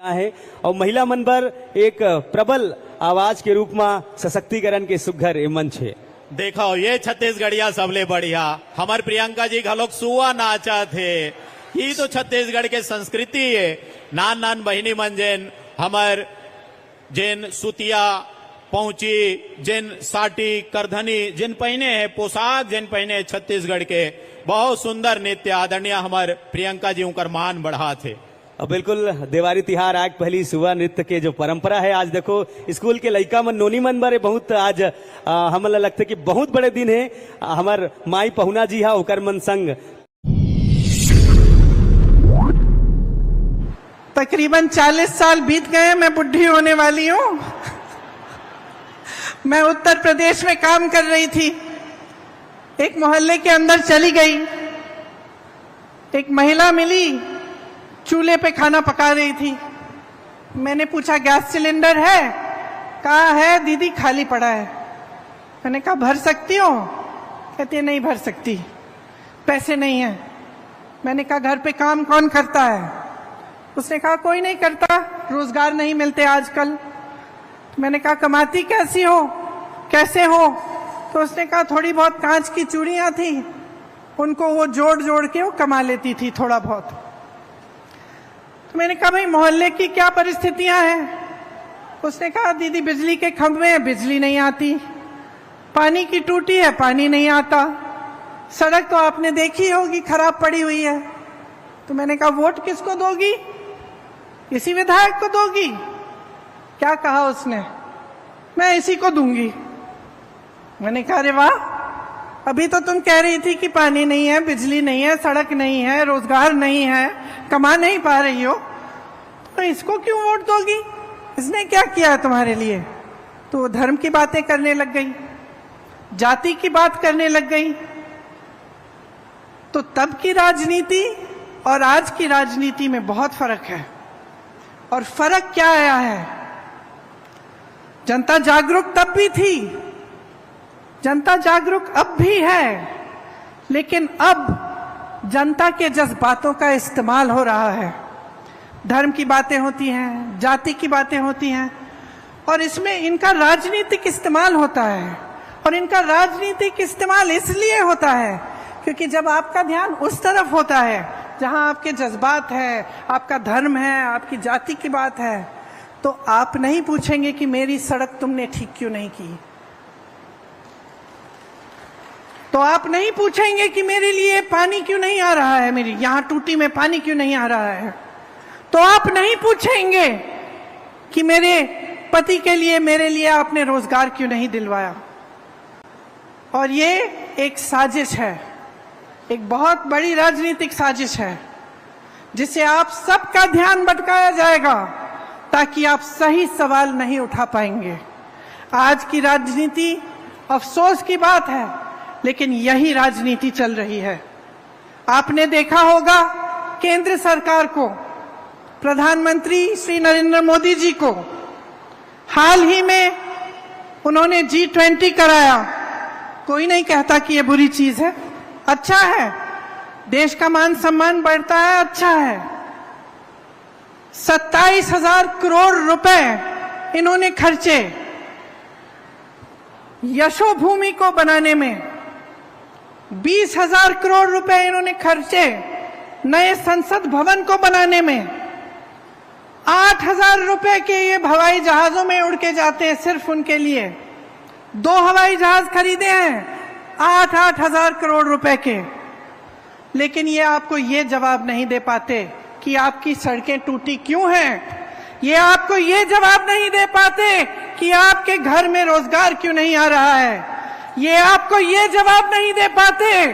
है और महिला मन पर एक प्रबल आवाज के रूप में सशक्तिकरण के सुघर ए मंच है। देखो ये छत्तीसगढ़िया सबले बढ़िया हमार प्रियंका जी घलोक सुआ नाचा थे। ये तो छत्तीसगढ़ के संस्कृति है। नान नान बहिनी मन जेन हमार जेन सुतिया पहुंची जिन साटी करधनी जिन पहने है पोशाक जिन पहने है छत्तीसगढ़ के बहुत सुंदर नृत्य आदरणीय हमार प्रियंका जी उनकर मान बढ़ा थे। और बिल्कुल देवारी तिहार आग पहली सुबह नृत्य के जो परंपरा है आज देखो स्कूल के लड़का मन नोनी मन बारे बहुत आज हमला लगता कि बहुत बड़े दिन है। हमार माई पहुना जी हा ओकर मन संग तकरीबन 40 साल बीत गए, मैं बुढ़ी होने वाली हूँ। मैं उत्तर प्रदेश में काम कर रही थी। एक मोहल्ले के अंदर चली गई, एक महिला मिली, चूल्हे पे खाना पका रही थी। मैंने पूछा गैस सिलेंडर है? कहा है दीदी खाली पड़ा है। मैंने कहा भर सकती हो? कहती है नहीं भर सकती, पैसे नहीं है। मैंने कहा घर पे काम कौन करता है? उसने कहा कोई नहीं करता, रोजगार नहीं मिलते आजकल। मैंने कहा कमाती कैसी हो, कैसे हो? तो उसने कहा थोड़ी बहुत कांच की चूड़ियां थी, उनको वो जोड़ जोड़ के वो कमा लेती थी थोड़ा बहुत। तो मैंने कहा भाई मोहल्ले की क्या परिस्थितियां हैं? उसने कहा दीदी बिजली के खंभे हैं, बिजली नहीं आती, पानी की टूटी है, पानी नहीं आता, सड़क तो आपने देखी होगी खराब पड़ी हुई है। तो मैंने कहा वोट किसको दोगी? इसी विधायक को दोगी? क्या कहा उसने? मैं इसी को दूंगी। मैंने कहा अरे वाह, अभी तो तुम कह रही थी कि पानी नहीं है, बिजली नहीं है, सड़क नहीं है, रोजगार नहीं है, कमा नहीं पा रही हो, तो इसको क्यों वोट दोगी? इसने क्या किया तुम्हारे लिए? तो वो धर्म की बातें करने लग गई, जाति की बात करने लग गई। तो तब की राजनीति और आज की राजनीति में बहुत फर्क है। और फर्क क्या आया है? जनता जागरूक तब भी थी, जनता जागरूक अब भी है, लेकिन अब जनता के जज्बातों का इस्तेमाल हो रहा है। धर्म की बातें होती हैं, जाति की बातें होती हैं, और इसमें इनका राजनीतिक इस्तेमाल होता है। और इनका राजनीतिक इस्तेमाल इसलिए होता है क्योंकि जब आपका ध्यान उस तरफ होता है जहां आपके जज्बात है, आपका धर्म है, आपकी जाति की बात है, तो आप नहीं पूछेंगे कि मेरी सड़क तुमने ठीक क्यों नहीं की, तो आप नहीं पूछेंगे कि मेरे लिए पानी क्यों नहीं आ रहा है, मेरी यहां टूटी में पानी क्यों नहीं आ रहा है, तो आप नहीं पूछेंगे कि मेरे पति के लिए, मेरे लिए आपने रोजगार क्यों नहीं दिलवाया। और ये एक साजिश है, एक बहुत बड़ी राजनीतिक साजिश है, जिसे आप सबका ध्यान भटकाया जाएगा ताकि आप सही सवाल नहीं उठा पाएंगे। आज की राजनीति अफसोस की बात है, लेकिन यही राजनीति चल रही है। आपने देखा होगा केंद्र सरकार को, प्रधानमंत्री श्री नरेंद्र मोदी जी को हाल ही में उन्होंने G20 कराया। कोई नहीं कहता कि ये बुरी चीज है, अच्छा है, देश का मान सम्मान बढ़ता है, अच्छा है। 27,000 करोड़ रुपए इन्होंने खर्चे यशोभूमि को बनाने में, 20,000 करोड़ रुपए इन्होंने खर्चे नए संसद भवन को बनाने में, 8,000 रुपए के ये हवाई जहाजों में उड़ के जाते हैं सिर्फ उनके लिए। 2 हवाई जहाज खरीदे हैं 8-8 हजार करोड़ रुपए के। लेकिन ये आपको ये जवाब नहीं दे पाते कि आपकी सड़कें टूटी क्यों हैं। ये आपको ये जवाब नहीं दे पाते कि आपके घर में रोजगार क्यों नहीं आ रहा है। ये आपको ये जवाब नहीं दे पाते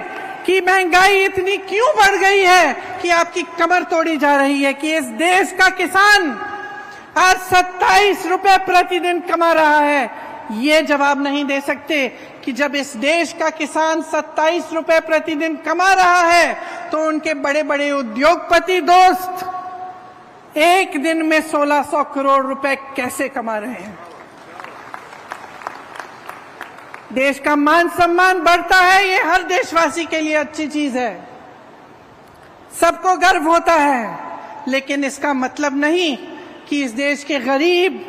कि महंगाई इतनी क्यों बढ़ गई है कि आपकी कमर तोड़ी जा रही है, कि इस देश का किसान आज 27 रुपए प्रतिदिन कमा रहा है। ये जवाब नहीं दे सकते कि जब इस देश का किसान 27 रुपए प्रतिदिन कमा रहा है तो उनके बड़े बड़े उद्योगपति दोस्त एक दिन में 1600 करोड़ रुपए कैसे कमा रहे हैं। देश का मान सम्मान बढ़ता है, ये हर देशवासी के लिए अच्छी चीज है, सबको गर्व होता है, लेकिन इसका मतलब नहीं कि इस देश के गरीब,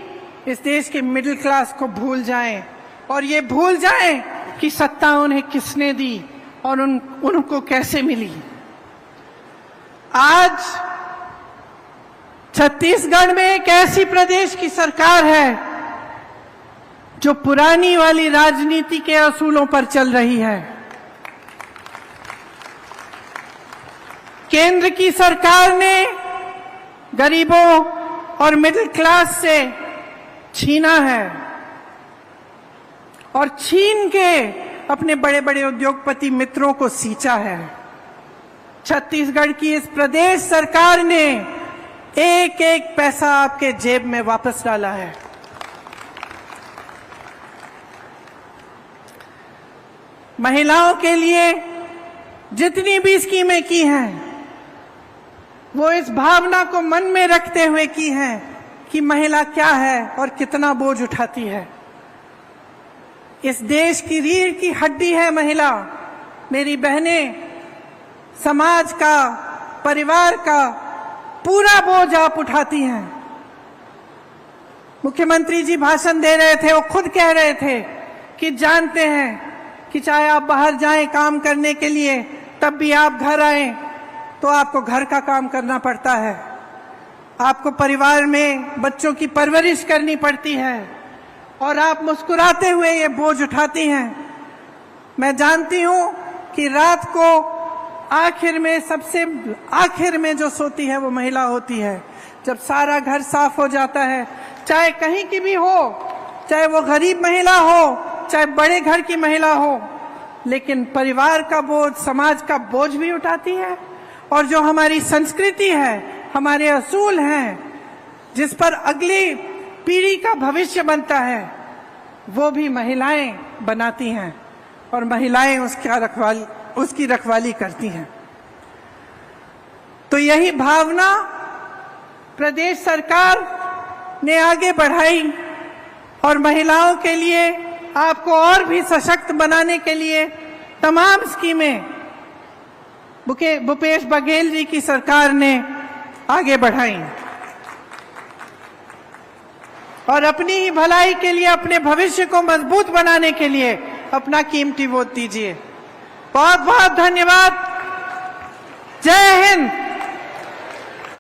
इस देश के मिडिल क्लास को भूल जाएं और ये भूल जाएं कि सत्ता उन्हें किसने दी और उनको कैसे मिली। आज छत्तीसगढ़ में एक ऐसी प्रदेश की सरकार है जो पुरानी वाली राजनीति के असूलों पर चल रही है। केंद्र की सरकार ने गरीबों और मिडिल क्लास से छीना है और छीन के अपने बड़े बड़े उद्योगपति मित्रों को सींचा है। छत्तीसगढ़ की इस प्रदेश सरकार ने एक एक पैसा आपके जेब में वापस डाला है। महिलाओं के लिए जितनी भी स्कीमें की हैं वो इस भावना को मन में रखते हुए की हैं कि महिला क्या है और कितना बोझ उठाती है। इस देश की रीढ़ की हड्डी है महिला। मेरी बहनें, समाज का, परिवार का पूरा बोझ आप उठाती हैं। मुख्यमंत्री जी भाषण दे रहे थे, वो खुद कह रहे थे कि जानते हैं कि चाहे आप बाहर जाएं काम करने के लिए, तब भी आप घर आएं तो आपको घर का काम करना पड़ता है, आपको परिवार में बच्चों की परवरिश करनी पड़ती है और आप मुस्कुराते हुए ये बोझ उठाती हैं। मैं जानती हूं कि रात को आखिर में, सबसे आखिर में जो सोती है वो महिला होती है। जब सारा घर साफ हो जाता है, चाहे कहीं की भी हो, चाहे वो गरीब महिला हो, चाहे बड़े घर की महिला हो, लेकिन परिवार का बोझ, समाज का बोझ भी उठाती है। और जो हमारी संस्कृति है, हमारे असूल हैं, जिस पर अगली पीढ़ी का भविष्य बनता है, वो भी महिलाएं बनाती हैं और महिलाएं उसकी रखवाली करती हैं। तो यही भावना प्रदेश सरकार ने आगे बढ़ाई और महिलाओं के लिए, आपको और भी सशक्त बनाने के लिए तमाम स्कीमें भूपेश बघेल जी की सरकार ने आगे बढ़ाई और अपनी ही भलाई के लिए, अपने भविष्य को मजबूत बनाने के लिए अपना कीमती वोट दीजिए। बहुत बहुत धन्यवाद। जय हिंद।